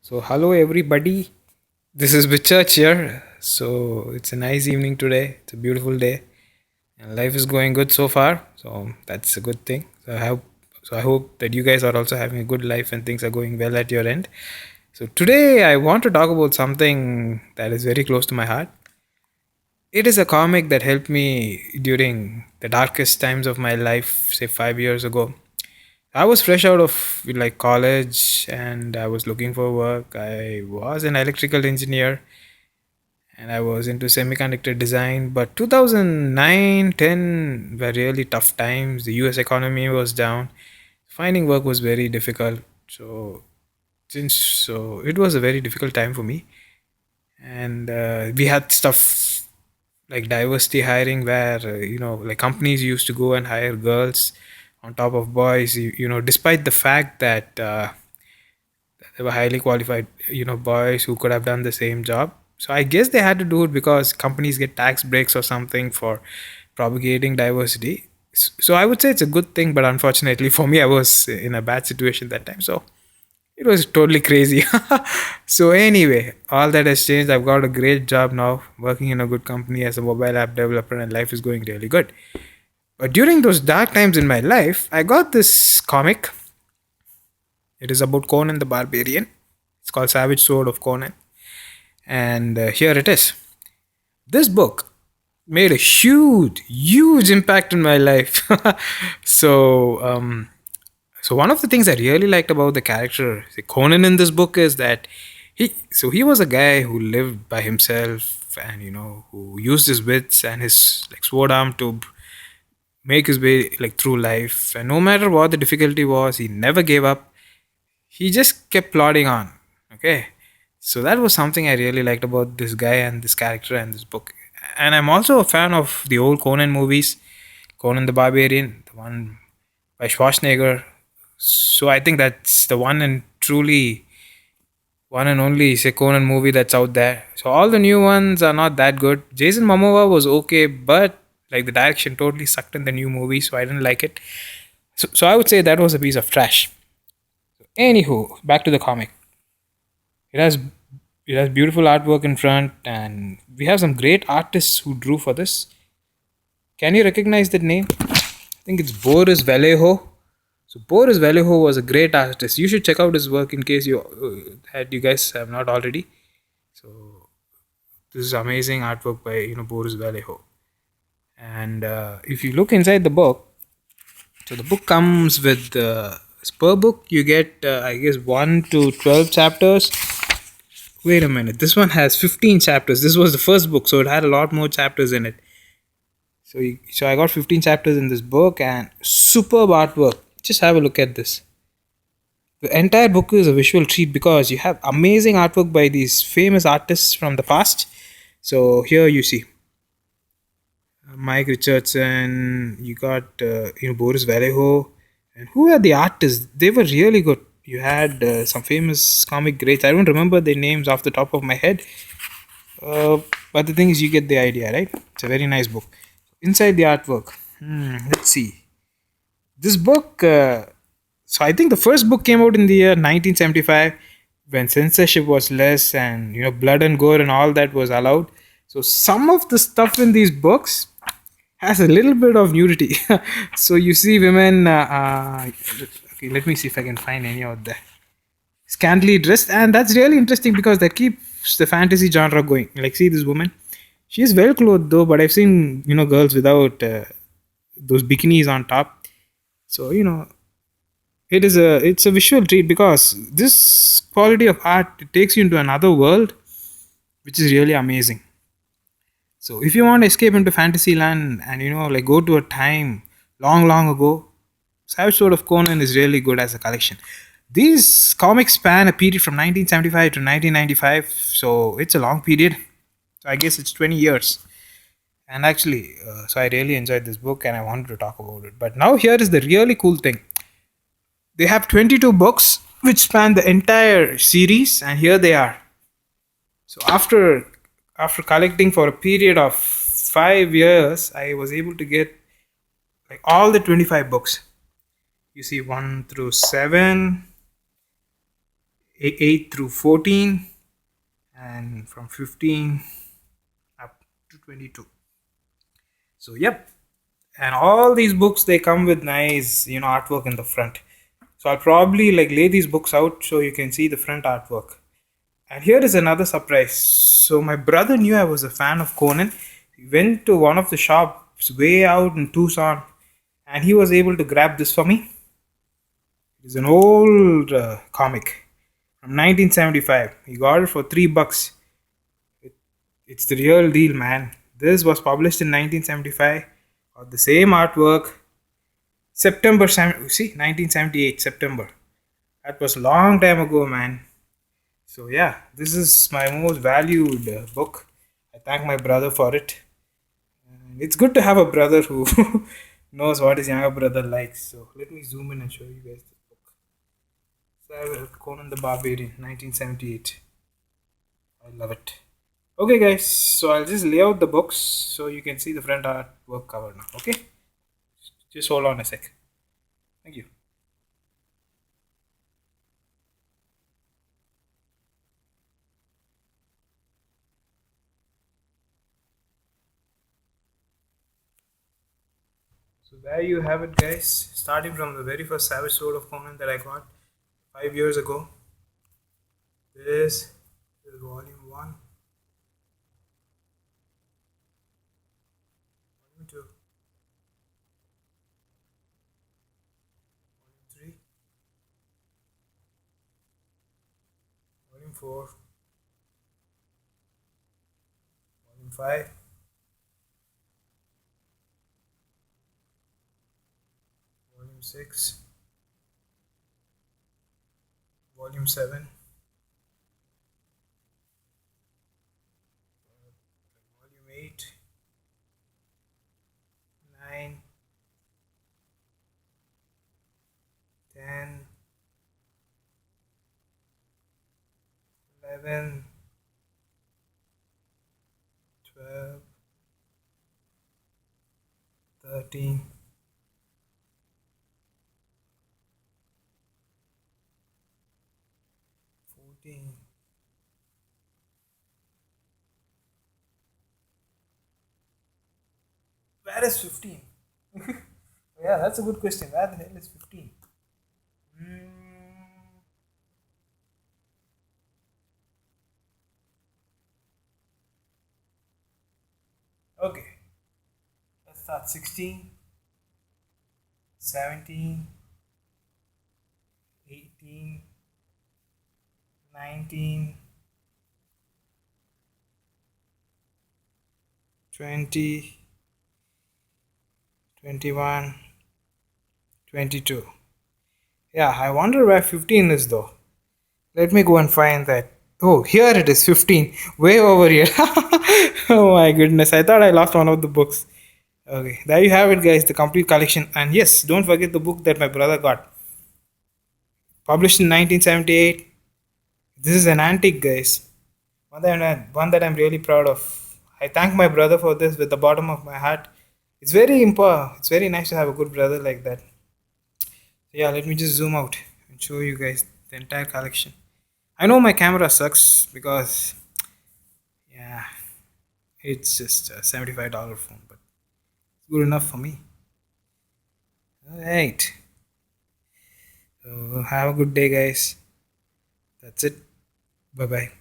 So, hello everybody. This is Church here. So, it's a nice evening today. It's a beautiful day, and life is going good so far. So, that's a good thing. So I hope that you guys are also having a good life and things are going well at your end. So, today I want to talk about something that is very close to my heart. It is a comic that helped me during the darkest times of my life, say 5 years ago. I was fresh out of college and I was looking for work. I was an electrical engineer and I was into semiconductor design. But 2009, 10 were really tough times. The US economy was down. Finding work was very difficult. So it was a very difficult time for me. And we had stuff like diversity hiring where like companies used to go and hire girls on top of boys, despite the fact that they were highly qualified, boys who could have done the same job. So I guess they had to do it because companies get tax breaks or something for propagating diversity. So I would say it's a good thing, but unfortunately for me, I was in a bad situation that time. So it was totally crazy. So anyway, all that has changed. I've got a great job now, working in a good company as a mobile app developer, and life is going really good. But during those dark times in my life, I got this comic. It is about Conan the Barbarian. It's called Savage Sword of Conan. And here it is. This book made a huge impact in my life. so, so one of the things I really liked about the character Conan in this book is that he was a guy who lived by himself and who used his wits and his sword arm to make his way through life, and no matter what the difficulty was, he never gave up. He just kept plodding on. Okay, so that was something I really liked about this guy and this character and this book. And I'm also a fan of the old Conan movies, Conan the Barbarian, the one by Schwarzenegger. So I think that's the one and only say Conan movie that's out there. So all the new ones are not that good. Jason Momoa was okay, but the direction totally sucked in the new movie, so I didn't like it. So I would say that was a piece of trash. Anywho, back to the comic. It has it has beautiful artwork in front, and we have some great artists who drew for this. Can you recognize that name? I think it's Boris Vallejo. So Boris Vallejo was a great artist. You should check out his work in case you guys have not already. So this is amazing artwork by Boris Vallejo. And if you look inside the book, so the book comes with per book you get I guess 1 to 12 chapters. Wait a minute, this one has 15 chapters. This was the first book, so it had a lot more chapters in it. So I got 15 chapters in this book and superb artwork. Just have a look at this. The entire book is a visual treat because you have amazing artwork by these famous artists from the past. So here you see Mike Richardson, you got Boris Vallejo, and who are the artists? They were really good. You had some famous comic greats. I don't remember their names off the top of my head, but the thing is, you get the idea, right? It's a very nice book. Inside the artwork, let's see. This book. So I think the first book came out in the year 1975, when censorship was less and blood and gore and all that was allowed. So some of the stuff in these books has a little bit of nudity. So you see women. Okay, let me see if I can find any of that scantily dressed, and that's really interesting because that keeps the fantasy genre going. See this woman. She is well clothed though, but I've seen girls without those bikinis on top. So it's a visual treat because this quality of art, it takes you into another world, which is really amazing. So if you want to escape into fantasy land and go to a time long ago, Savage Sword of Conan is really good as a collection. These comics span a period from 1975 to 1995, so it's a long period. So I guess it's 20 years. And actually, so I really enjoyed this book and I wanted to talk about it. But now here is the really cool thing. They have 22 books which span the entire series, and here they are. So after collecting for a period of 5 years, I was able to get all the 25 books. You see 1 through 7, 8 through 14, and from 15 up to 22. So, yep. And all these books, they come with nice, artwork in the front. So I'll probably like lay these books out so you can see the front artwork. And here is another surprise. So my brother knew I was a fan of Conan. He went to one of the shops way out in Tucson, and he was able to grab this for me. It is an old comic from 1975. He got it for $3. It's the real deal, man. This was published in 1975. Got the same artwork. See, 1978 September. That was a long time ago, man. So yeah, this is my most valued book. I thank my brother for it. And it's good to have a brother who knows what his younger brother likes. So let me zoom in and show you guys this book. Conan the Barbarian, 1978. I love it. Okay, guys. So I'll just lay out the books so you can see the front artwork cover now. Okay, just hold on a sec. Thank you. So there you have it, guys. Starting from the very first Savage Sword of Conan that I got 5 years ago. This is volume 1, volume 2, volume 3, volume 4, volume 5, volume 6, volume 7, volume 8, 9, 10, 11, 12, 13, 14. Where is 15? Yeah, that's a good question. Where the hell is 15? Mm, okay, let's start. 16, 17, 18, 19, 20, 21, 22. Yeah, I wonder where 15 is though. Let me go and find that. Oh, here it is, 15. Way over here. Oh my goodness, I thought I lost one of the books. Okay, there you have it, guys, the complete collection. And yes, don't forget the book that my brother got. Published in 1978. This is an antique, guys. One that I'm really proud of. I thank my brother for this with the bottom of my heart. It's very important. It's very nice to have a good brother like that. So yeah, let me just zoom out and show you guys the entire collection. I know my camera sucks because yeah, it's just a $75 phone, but it's good enough for me. Alright. So have a good day, guys. That's it. Bye bye.